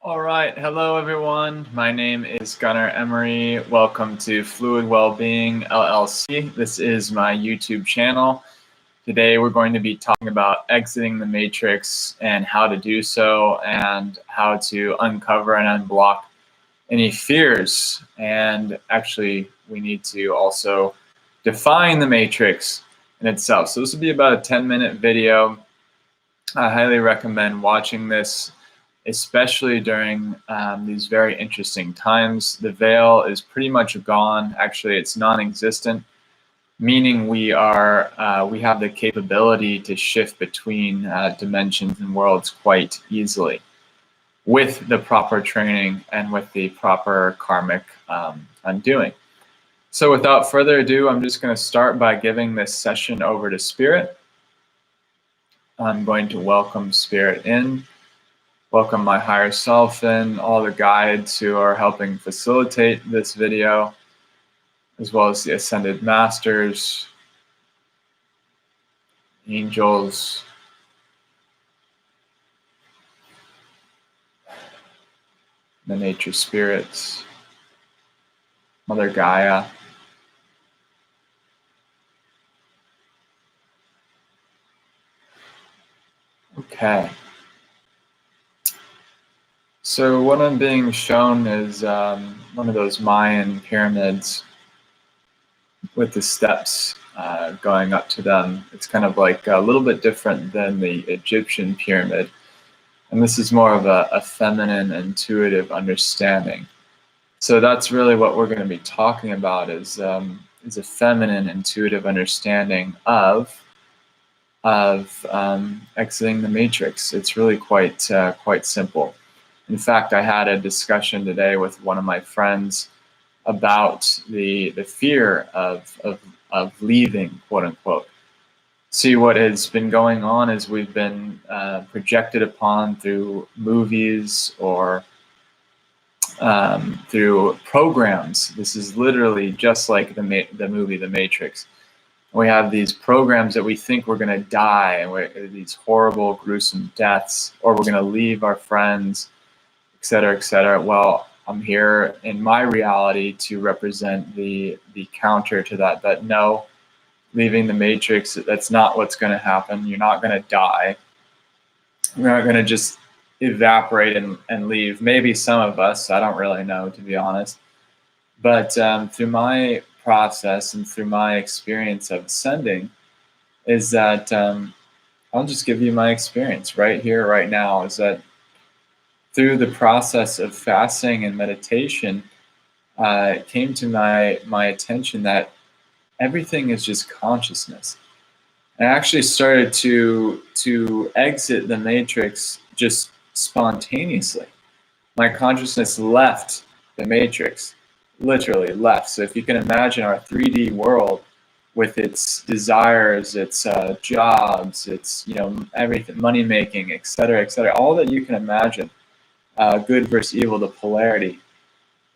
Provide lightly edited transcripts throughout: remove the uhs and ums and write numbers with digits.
All right. Hello, everyone. My name is Gunnar Emery. Welcome to Fluid Wellbeing LLC. This is my YouTube channel. Today, we're going to be talking about exiting the matrix and how to do so and how to uncover and unblock any fears. And actually, we need to also define the matrix in itself. So this will be about a 10-minute video. I highly recommend watching this, especially during these very interesting times. The veil is pretty much gone. Actually, it's non-existent, meaning we have the capability to shift between dimensions and worlds quite easily with the proper training and with the proper karmic undoing. So without further ado, I'm just going to start by giving this session over to Spirit. I'm going to welcome Spirit in. Welcome my higher self and all the guides who are helping facilitate this video, as well as the Ascended Masters, angels, the nature spirits, Mother Gaia. Okay. So what I'm being shown is one of those Mayan pyramids with the steps going up to them. It's kind of like a little bit different than the Egyptian pyramid. And this is more of a feminine, intuitive understanding. So that's really what we're going to be talking about is a feminine, intuitive understanding of exiting the matrix. It's really quite simple. In fact, I had a discussion today with one of my friends about the fear of leaving, quote unquote. See, what has been going on is we've been projected upon through movies or through programs. This is literally just like the movie The Matrix. We have these programs that we think we're going to die, and these horrible, gruesome deaths, or we're going to leave our friends, et cetera, et cetera. Well, I'm here in my reality to represent the counter to that, that no, leaving the matrix, that's not what's going to happen. You're not going to die. You're not going to just evaporate and leave. Maybe some of us, I don't really know, to be honest. But through my process and through my experience of ascending is that I'll just give you my experience right here, right now, is that through the process of fasting and meditation, it came to my attention that everything is just consciousness. I actually started to exit the matrix just spontaneously. My consciousness left the matrix, literally left. So if you can imagine our 3D world with its desires, its jobs, its everything, money making, et cetera, all that you can imagine, good versus evil, the polarity,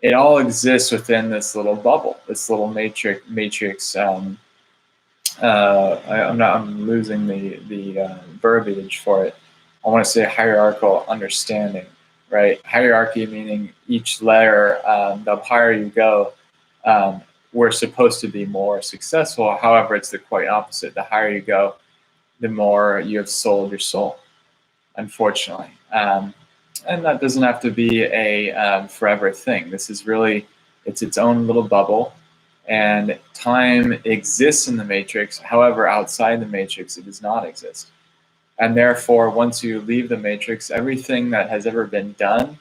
it all exists within this little bubble, this little matrix. I'm losing the verbiage for it. I want to say hierarchical understanding, right? Hierarchy meaning each layer, the higher you go, we're supposed to be more successful. However, it's the quite opposite. The higher you go, the more you have sold your soul, unfortunately. And that doesn't have to be a forever thing. This is really, it's its own little bubble. And time exists in the matrix. However, outside the matrix, it does not exist. And therefore, once you leave the matrix, everything that has ever been done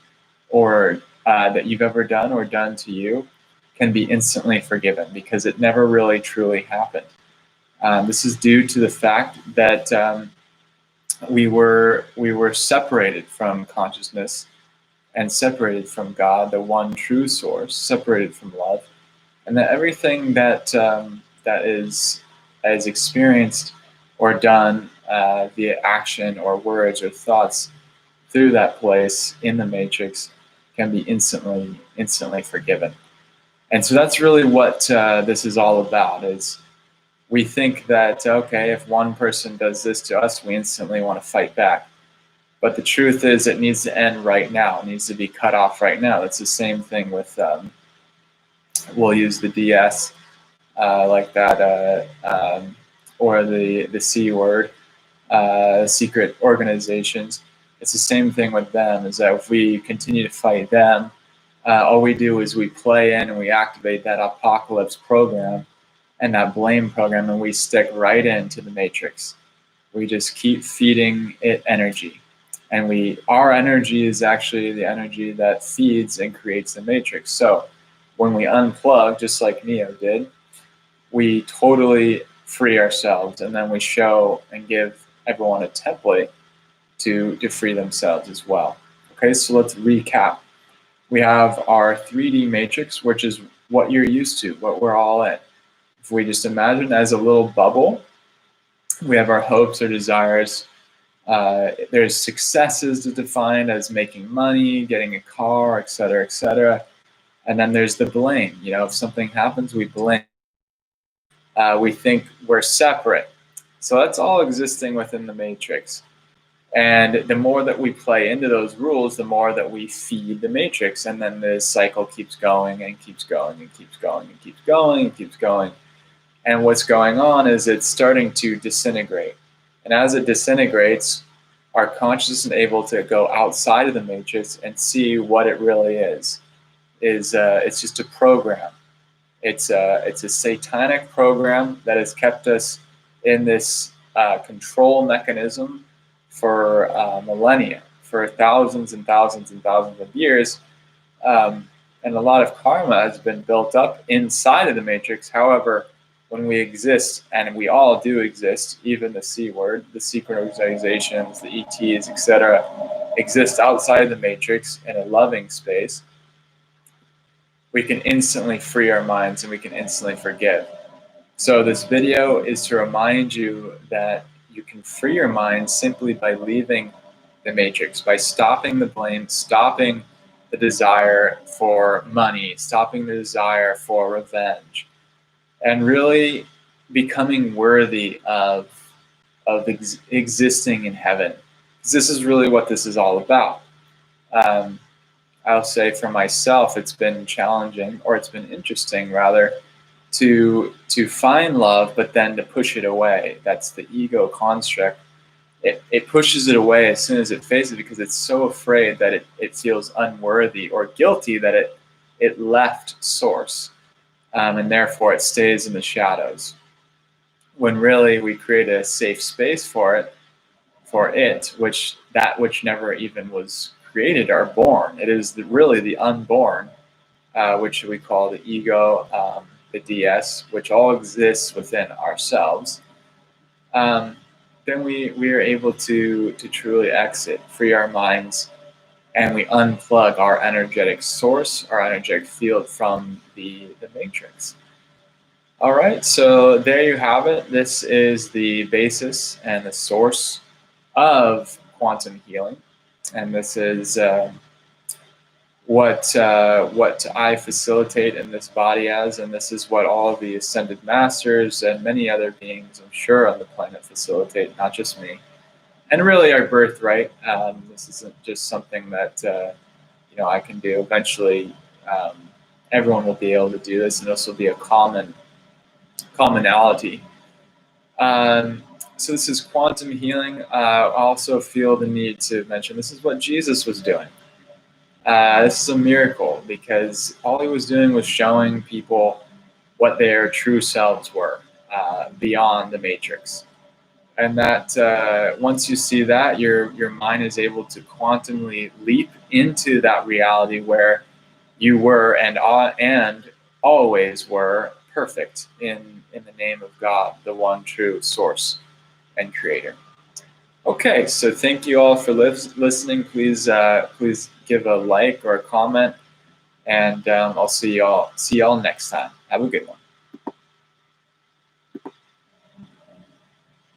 or that you've ever done or done to you can be instantly forgiven because it never really truly happened. This is due to the fact that we were separated from consciousness and separated from God, the one true source, separated from love. And that everything that is experienced or done via action or words or thoughts through that place in the matrix can be instantly forgiven. And so that's really what this is all about. Is we think that, okay, if one person does this to us, we instantly want to fight back. But the truth is, it needs to end right now. It needs to be cut off right now. It's the same thing with, we'll use the DS like that, or the C word, secret organizations. It's the same thing with them, is that if we continue to fight them, all we do is we play in and we activate that apocalypse program and that blame program, and we stick right into the matrix. We just keep feeding it energy. And our energy is actually the energy that feeds and creates the matrix. So when we unplug, just like Neo did, we totally free ourselves, and then we show and give everyone a template to free themselves as well. Okay, so let's recap. We have our 3D matrix, which is what you're used to, what we're all in. If we just imagine as a little bubble, we have our hopes or desires. There's successes defined as making money, getting a car, etc., etc. And then there's the blame. If something happens, we blame. We think we're separate. So that's all existing within the matrix. And the more that we play into those rules, the more that we feed the matrix. And then the cycle keeps going and keeps going and keeps going and keeps going and keeps going. And what's going on is it's starting to disintegrate. And as it disintegrates, our consciousness is able to go outside of the matrix and see what it really is. It's just a program. It's a satanic program that has kept us in this control mechanism for millennia, for thousands and thousands and thousands of years. And a lot of karma has been built up inside of the matrix. However, when we exist, and we all do exist, even the C word, the secret organizations, the ETs, etc., exist outside of the matrix in a loving space, we can instantly free our minds and we can instantly forgive. So this video is to remind you that you can free your mind simply by leaving the matrix, by stopping the blame, stopping the desire for money, stopping the desire for revenge, and really becoming worthy of existing in heaven. Because this is really what this is all about. I'll say for myself, it's been challenging, or it's been interesting rather, to find love, but then to push it away. That's the ego construct. It pushes it away as soon as it faces it, because it's so afraid that it feels unworthy or guilty that it left source, and therefore it stays in the shadows. When really we create a safe space for it, which never even was created or born. It is really the unborn, which we call the ego, the DS, which all exists within ourselves. Then we are able to truly exit, free our minds, and we unplug our energetic source, our energetic field from the matrix. All right, so there you have it. This is the basis and the source of quantum healing, and this is what I facilitate in this body as, and this is what all of the ascended masters and many other beings, I'm sure, on the planet facilitate, not just me. And really our birthright. This isn't just something that I can do. Eventually, everyone will be able to do this, and this will be a commonality. So this is quantum healing. I also feel the need to mention this is what Jesus was doing. This is a miracle, because all he was doing was showing people what their true selves were beyond the matrix. And that once you see that, your mind is able to quantumly leap into that reality where you were and always were perfect in the name of God, the one true source and creator. Okay, so thank you all for listening. Please give a like or a comment, and I'll see y'all next time. Have a good one.